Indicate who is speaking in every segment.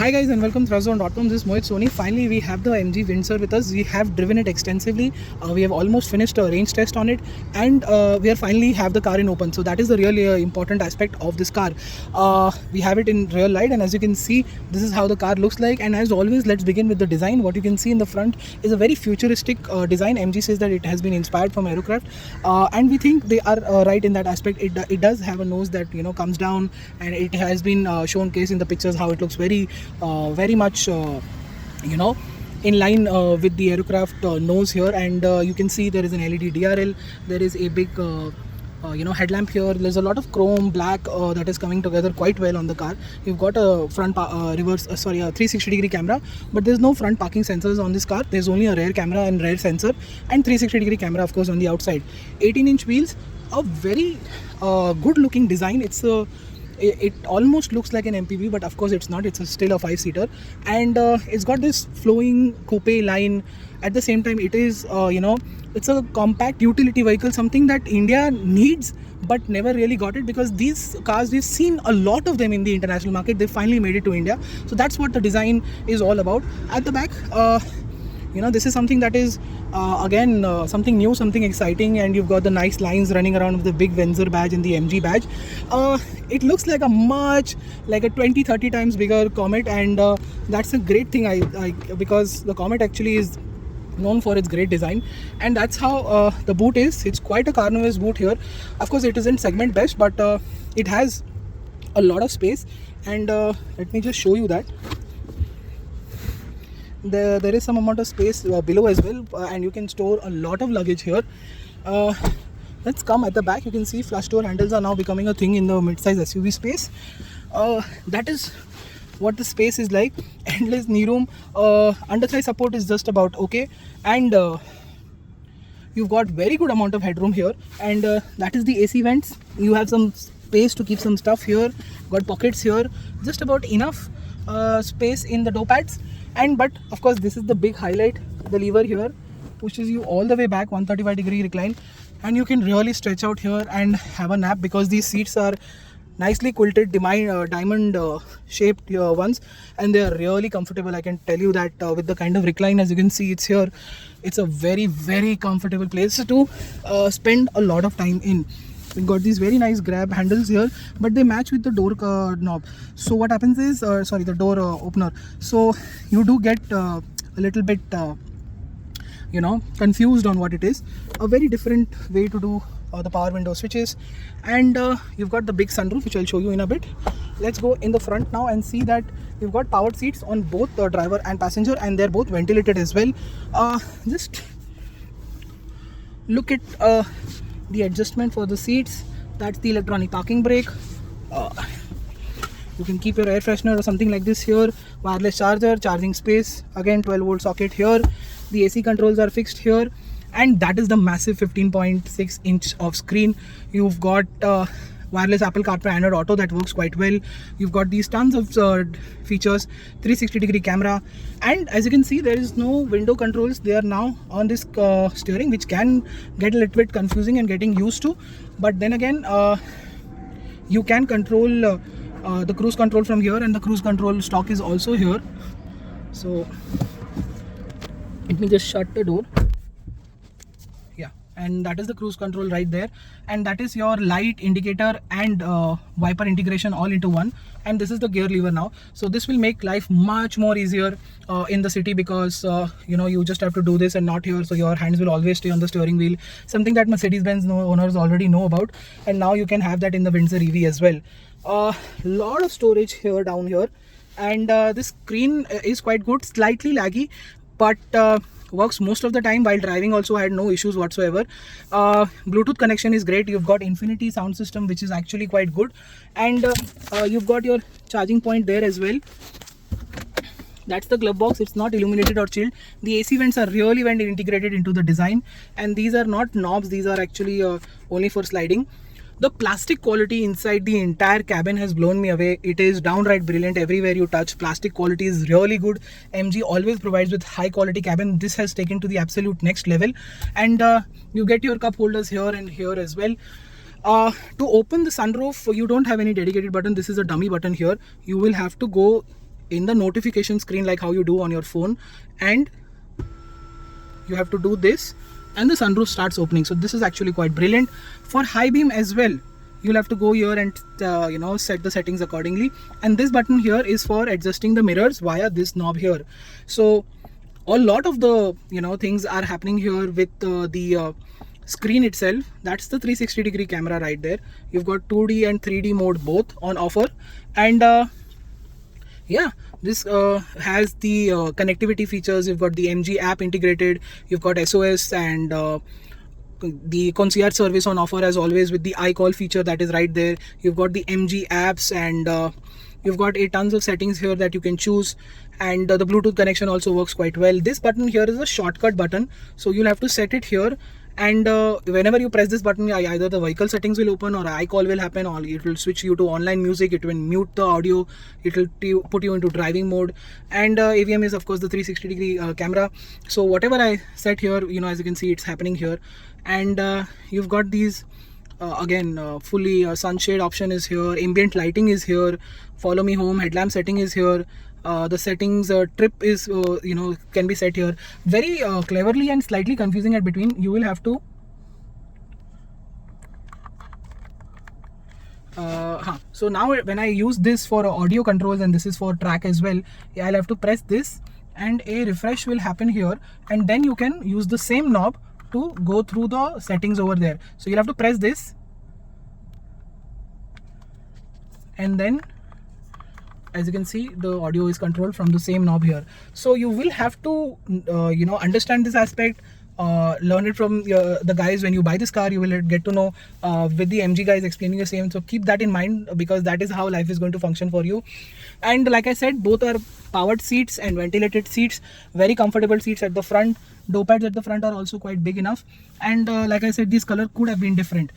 Speaker 1: Hi guys and welcome to Thrustzone.com. This is Mohit Soni. Finally we have the MG Windsor with us. We have driven it extensively. We have almost finished a range test on it, and we are finally have the car in open. So that is the really important aspect of this car. We have it in real light, and as you can see, this is how the car looks like. And as always, let's begin with the design. What you can see in the front is a very futuristic design. MG says that it has been inspired from aircraft, and we think they are right in that aspect. It does have a nose that comes down, and it has been showcased in the pictures how it looks very much in line with the aircraft nose here. And you can see there is an LED DRL. There is a big headlamp here. There's a lot of chrome black that is coming together quite well on the car. You've got a front a 360-degree camera, but there's no front parking sensors on this car. There's only a rear camera and rear sensor, and 360-degree camera of course on the outside. 18-inch wheels, a very good looking design. It almost looks like an MPV, but of course it's not. It's still a 5-seater, and it's got this flowing coupe line. At the same time, it is it's a compact utility vehicle, something that India needs but never really got it, because these cars, we've seen a lot of them in the international market. They finally made it to India, so that's what the design is all about. At the back, this is something that is again something new, something exciting, and you've got the nice lines running around with the big Windsor badge and the MG badge. It looks like a 20-30 times bigger Comet, and that's a great thing. Because the Comet actually is known for its great design, and that's how the boot is. It's quite a Carnivus boot here. Of course it isn't segment best, but it has a lot of space, and let me just show you that. There is some amount of space below as well, and you can store a lot of luggage here. Let's come at the back. You can see flush door handles are now becoming a thing in the mid-size SUV space. That is what the space is like. Endless knee room. Underthigh support is just about okay, and you've got very good amount of headroom here, and that is the AC vents. You have some space to keep some stuff here. Got pockets here, just about enough space in the door pads. But of course this is the big highlight. The lever here pushes you all the way back, 135-degree recline, and you can really stretch out here and have a nap, because these seats are nicely quilted diamond shaped ones, and they are really comfortable. I can tell you that with the kind of recline, as you can see, it's here. It's a very comfortable place to spend a lot of time in. We've got these very nice grab handles here, but they match with the door knob. So what happens is, the door opener. So you do get a little bit confused on what it is. A very different way to do the power window switches. And you've got the big sunroof, which I'll show you in a bit. Let's go in the front now and see that you've got powered seats on both the driver and passenger, and they're both ventilated as well. Just look at the adjustment for the seats. That's the electronic parking brake. You can keep your air freshener or something like this here. Wireless charger, charging space, again 12-volt socket here. The AC controls are fixed here, and that is the massive 15.6 inch of screen. You've got wireless Apple CarPlay Android Auto that works quite well. You've got these tons of features, 360-degree camera, and as you can see, there is no window controls. They are now on this steering, which can get a little bit confusing and getting used to. But then again, you can control the cruise control from here, and the cruise control stock is also here. So let me just shut the door. And that is the cruise control right there, and that is your light, indicator, and wiper integration all into one. And this is the gear lever now. So this will make life much more easier in the city, because you just have to do this and not here, so your hands will always stay on the steering wheel, something that Mercedes-Benz owners already know about. And now you can have that in the Windsor EV as well. Lot of storage here down here, and this screen is quite good, slightly laggy, but works most of the time. While driving also I had no issues whatsoever. Bluetooth connection is great. You've got Infinity sound system, which is actually quite good, and you've got your charging point there as well. That's the glove box. It's not illuminated or chilled. The AC vents are really well integrated into the design, and these are not knobs. These are actually only for sliding. The plastic quality inside the entire cabin has blown me away. It is downright brilliant. Everywhere you touch, plastic quality is really good. MG always provides with high quality cabin. This has taken to the absolute next level. And you get your cup holders here and here as well. To open the sunroof, you don't have any dedicated button. This is a dummy button here. You will have to go in the notification screen like how you do on your phone, and you have to do this and the sunroof starts opening. So this is actually quite brilliant. For high beam as well, you'll have to go here and set the settings accordingly, and this button here is for adjusting the mirrors via this knob here. So a lot of the things are happening here with the screen itself. That's the 360-degree camera right there. You've got 2D and 3D mode both on offer, and yeah, this has the connectivity features. You've got the MG app integrated, you've got SOS, and the concierge service on offer as always with the iCall feature that is right there. You've got the MG apps, and you've got a tons of settings here that you can choose, and the Bluetooth connection also works quite well. This button here is a shortcut button, so you'll have to set it here, and whenever you press this button, either the vehicle settings will open or iCall will happen, or it will switch you to online music, it will mute the audio, it will put you into driving mode, and AVM is of course the 360-degree camera. So whatever I set here, as you can see, it's happening here. And you've got these again fully sunshade option is here, ambient lighting is here, follow me home, headlamp setting is here, the settings trip is can be set here. Very cleverly and slightly confusing at between. You will have to so now when I use this for audio controls, and this is for track as well, I'll have to press this and a refresh will happen here, and then you can use the same knob to go through the settings over there. So you'll have to press this, and then as you can see, the audio is controlled from the same knob here. So you will have to understand this aspect, learn it from the guys. When you buy this car, you will get to know with the MG guys explaining the same. So keep that in mind, because that is how life is going to function for you. And like I said, both are powered seats and ventilated seats, very comfortable seats at the front. Door pads at the front are also quite big enough, and like I said, this color could have been different.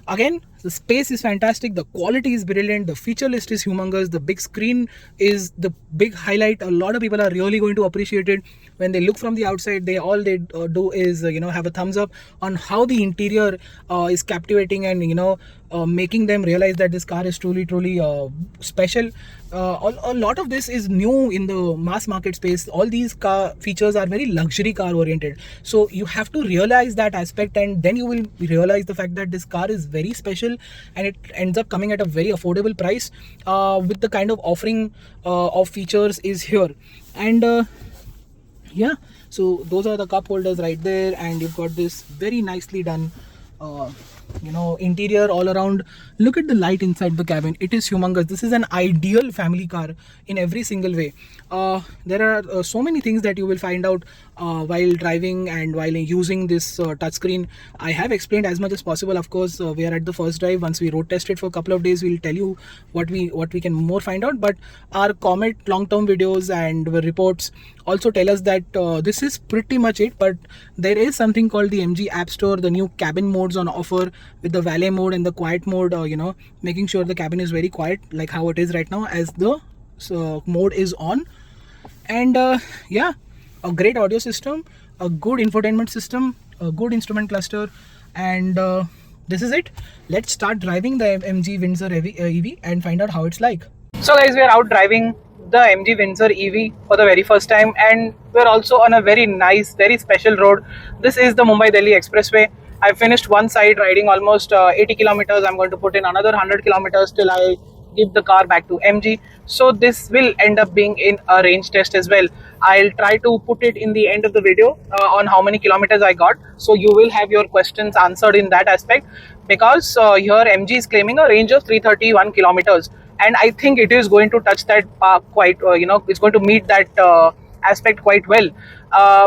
Speaker 1: Again, the space is fantastic, the quality is brilliant, the feature list is humongous, the big screen is the big highlight. A lot of people are really going to appreciate it. When they look from the outside, they do is have a thumbs up on how the interior is captivating, and making them realize that this car is truly special. A lot of this is new in the mass market space. All these car features are very luxury car oriented, so you have to realize that aspect, and then you will realize the fact that this car is very special, and it ends up coming at a very affordable price with the kind of offering of features is here. And yeah, so those are the cup holders right there, and you've got this very nicely done interior all around. Look at the light inside the cabin, it is humongous. This is an ideal family car in every single way. There are so many things that you will find out while driving and while using this touchscreen. I have explained as much as possible. Of course, we are at the first drive. Once we road test it for a couple of days, we'll tell you what we can more find out. But our Comet long-term videos and reports also tell us that this is pretty much it. But there is something called the MG App Store, the new cabin modes on offer with the valet mode and the quiet mode, making sure the cabin is very quiet like how it is right now as the mode is on. And yeah, a great audio system, a good infotainment system, a good instrument cluster, and this is it. Let's start driving the MG Windsor EV and find out how it's like. So guys, we are out driving the MG Windsor EV for the very first time, and we're also on a very nice, very special road. This is the Mumbai-Delhi Expressway. I finished one side riding almost 80 kilometers. I'm going to put in another 100 kilometers till I give the car back to MG. So this will end up being in a range test as well. I'll try to put it in the end of the video on how many kilometers I got. So you will have your questions answered in that aspect, because here MG is claiming a range of 331 kilometers. And I think it is going to touch that quite, it's going to meet that aspect quite well,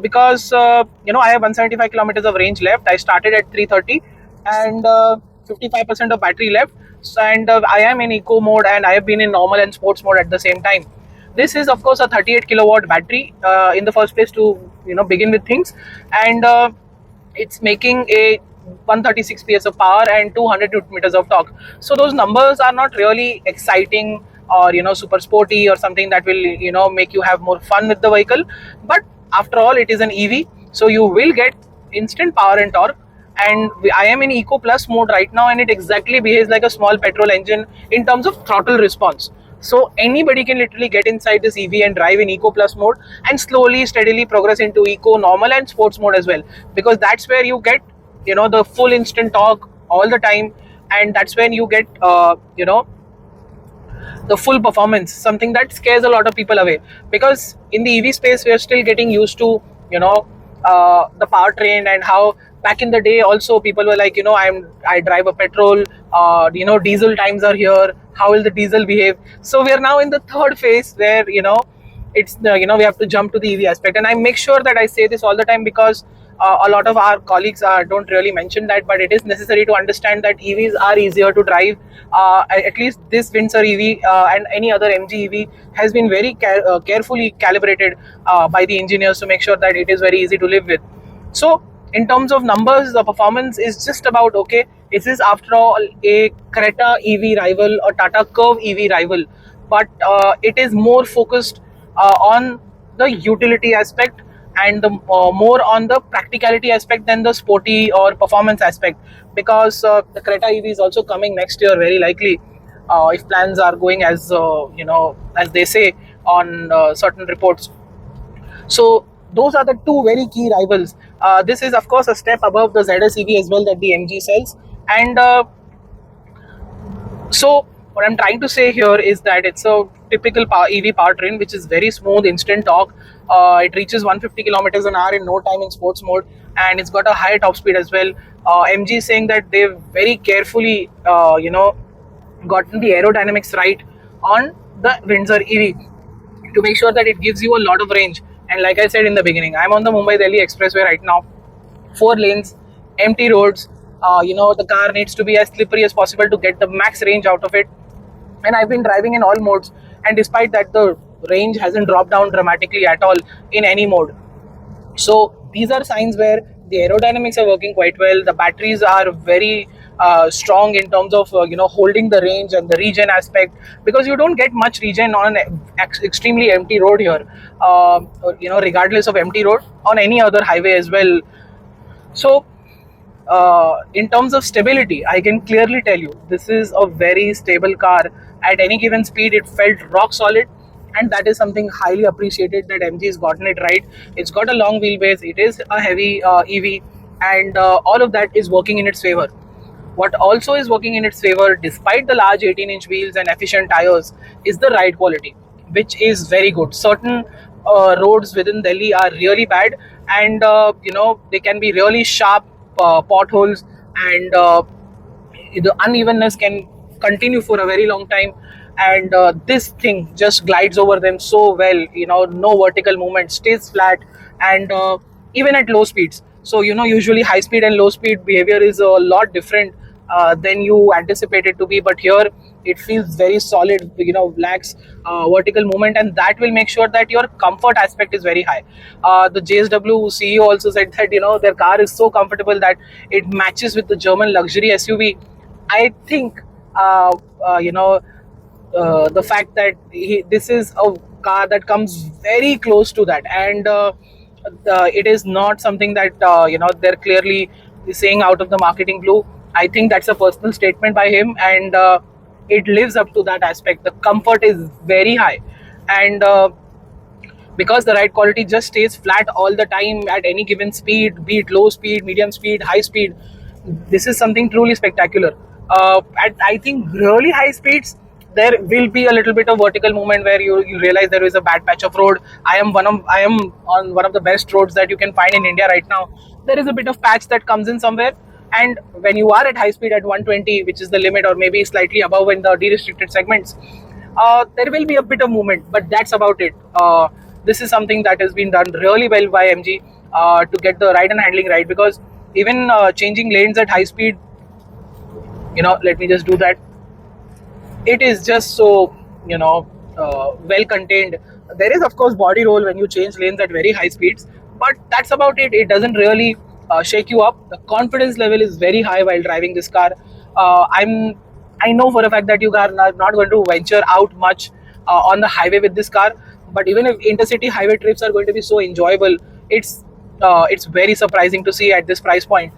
Speaker 1: because I have 175 kilometers of range left. I started at 330 and 55% of battery left, and I am in eco mode and I have been in normal and sports mode at the same time. This is of course a 38 kilowatt battery in the first place to begin with things, and it's making a 136 PS of power and 200 Newton meters of torque. So those numbers are not really exciting or super sporty or something that will make you have more fun with the vehicle. But after all, it is an EV, so you will get instant power and torque. And I am in Eco Plus mode right now, and it exactly behaves like a small petrol engine in terms of throttle response.
Speaker 2: So anybody can literally get inside this EV and drive in Eco Plus mode and slowly, steadily progress into Eco, Normal, and Sports mode as well, because that's where you get, the full instant torque all the time, and that's when you get, the full performance, something that scares a lot of people away. Because in the EV space, we are still getting used to, the powertrain, and how back in the day also people were like, I drive a petrol, diesel times are here. How will the diesel behave? So we are now in the third phase where, it's the, we have to jump to the EV aspect. And I make sure that I say this all the time, because a lot of our colleagues don't really mention that, but it is necessary to understand that EVs are easier to drive. At least this Windsor EV and any other MG EV has been very carefully calibrated by the engineers to make sure that it is very easy to live with. So in terms of numbers, the performance is just about okay. It is after all a Creta EV rival or Tata Curve EV rival, but it is more focused on the utility aspect, and the more on the practicality aspect than the sporty or performance aspect, because the Creta EV is also coming next year very likely, if plans are going as as they say on certain reports. So those are the two very key rivals. This is of course a step above the ZS EV as well that the MG sells, and so what I'm trying to say here is that it's a typical EV powertrain which is very smooth, instant torque. It reaches 150 kilometers an hour in no time in sports mode, and it's got a high top speed as well. MG is saying that they've very carefully, gotten the aerodynamics right on the Windsor EV to make sure that it gives you a lot of range. And like I said in the beginning, I'm on the Mumbai Delhi Expressway right now, 4 lanes, empty roads. The car needs to be as slippery as possible to get the max range out of it. And I've been driving in all modes, and despite that, the range hasn't dropped down dramatically at all in any mode. So these are signs where the aerodynamics are working quite well. The batteries are very strong in terms of holding the range and the regen aspect, because you don't get much regen on an extremely empty road here. Regardless of empty road on any other highway as well. So in terms of stability, I can clearly tell you this is a very stable car. At any given speed, it felt rock solid, and that is something highly appreciated that MG has gotten it right. It's got a long wheelbase, it is a heavy EV, and all of that is working in its favor. What also is working in its favor, despite the large 18-inch wheels and efficient tires, is the ride quality, which is very good. Certain roads within Delhi are really bad, and they can be really sharp potholes, and the unevenness can continue for a very long time. And this thing just glides over them so well. No vertical movement, stays flat, and even at low speeds. So usually high speed and low speed behavior is a lot different than you anticipate it to be, but here it feels very solid, lacks vertical movement, and that will make sure that your comfort aspect is very high. The JSW CEO also said that their car is so comfortable that it matches with the German luxury SUV. I think the fact that this is a car that comes very close to that, and it is not something that they're clearly saying out of the marketing blue. I think that's a personal statement by him, and it lives up to that aspect. The comfort is very high, and because the ride quality just stays flat all the time at any given speed, be it low speed, medium speed, high speed. This is something truly spectacular. At I think really high speeds, there will be a little bit of vertical movement where you realize there is a bad patch of road. I am on one of the best roads that you can find in India right now. There is a bit of patch that comes in somewhere, and when you are at high speed at 120, which is the limit, or maybe slightly above in the de-restricted segments, there will be a bit of movement, but that's about it. This is something that has been done really well by MG to get the ride and handling right, because even changing lanes at high speed, let me just do that. It is just so well contained. There is of course body roll when you change lanes at very high speeds, but that's about it. It doesn't really shake you up. The confidence level is very high while driving this car. I know for a fact that you are not going to venture out much on the highway with this car, but even if intercity highway trips are going to be so enjoyable, it's very surprising to see at this price point.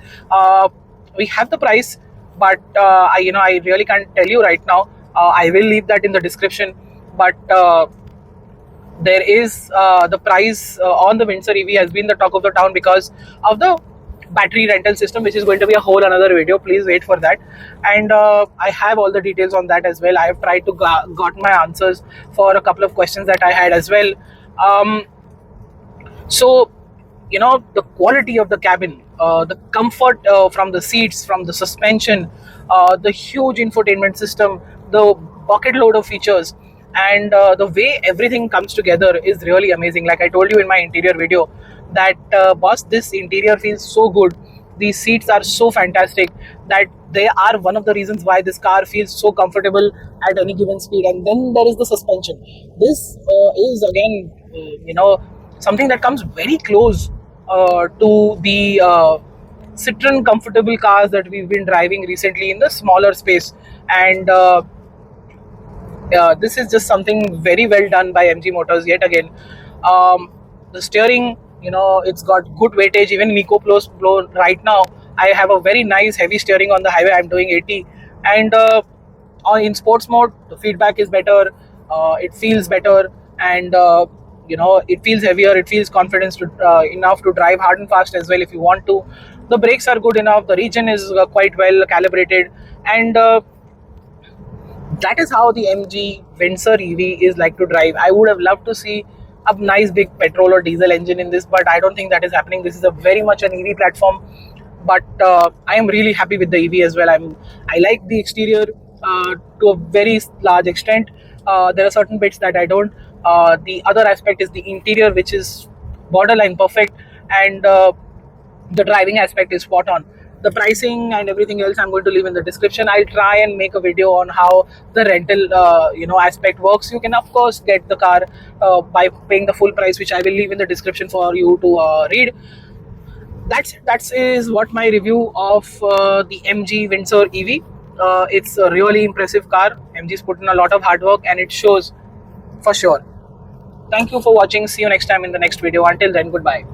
Speaker 2: We have the price, but I really can't tell you right now. I will leave that in the description. but there is the price on the Windsor EV has been the talk of the town because of the battery rental system, which is going to be a whole another video. Please wait for that. And I have all the details on that as well. I have tried to got my answers for a couple of questions that I had as well. So the quality of the cabin, the comfort from the seats, from the suspension, the huge infotainment system, the bucket load of features, and the way everything comes together is really amazing. Like I told you in my interior video that boss, this interior feels so good, these seats are so fantastic that they are one of the reasons why this car feels so comfortable at any given speed. And then there is the suspension. This is again something that comes very close to the Citroen comfortable cars that we've been driving recently in the smaller space. And this is just something very well done by MG Motors yet again. The steering, it's got good weightage. Even in EcoFlow right now, I have a very nice heavy steering on the highway. I'm doing 80, and in sports mode, the feedback is better. It feels better, and it feels heavier. It feels confidence enough to drive hard and fast as well if you want to. The brakes are good enough. The regen is quite well calibrated, and that is how the MG Windsor EV is like to drive. I would have loved to see a nice big petrol or diesel engine in this, but I don't think that is happening. This is a very much an EV platform, but I am really happy with the EV as well. I like the exterior to a very large extent. There are certain bits that I don't. The other aspect is the interior, which is borderline perfect, and the driving aspect is spot on. The pricing and everything else I'm going to leave in the description. I'll try and make a video on how the rental aspect works. You can of course get the car by paying the full price, which I will leave in the description for you to read. That is what my review of the MG Windsor EV. It's a really impressive car. MG's put in a lot of hard work, and it shows for sure. Thank you for watching. See you next time in the next video. Until then, goodbye.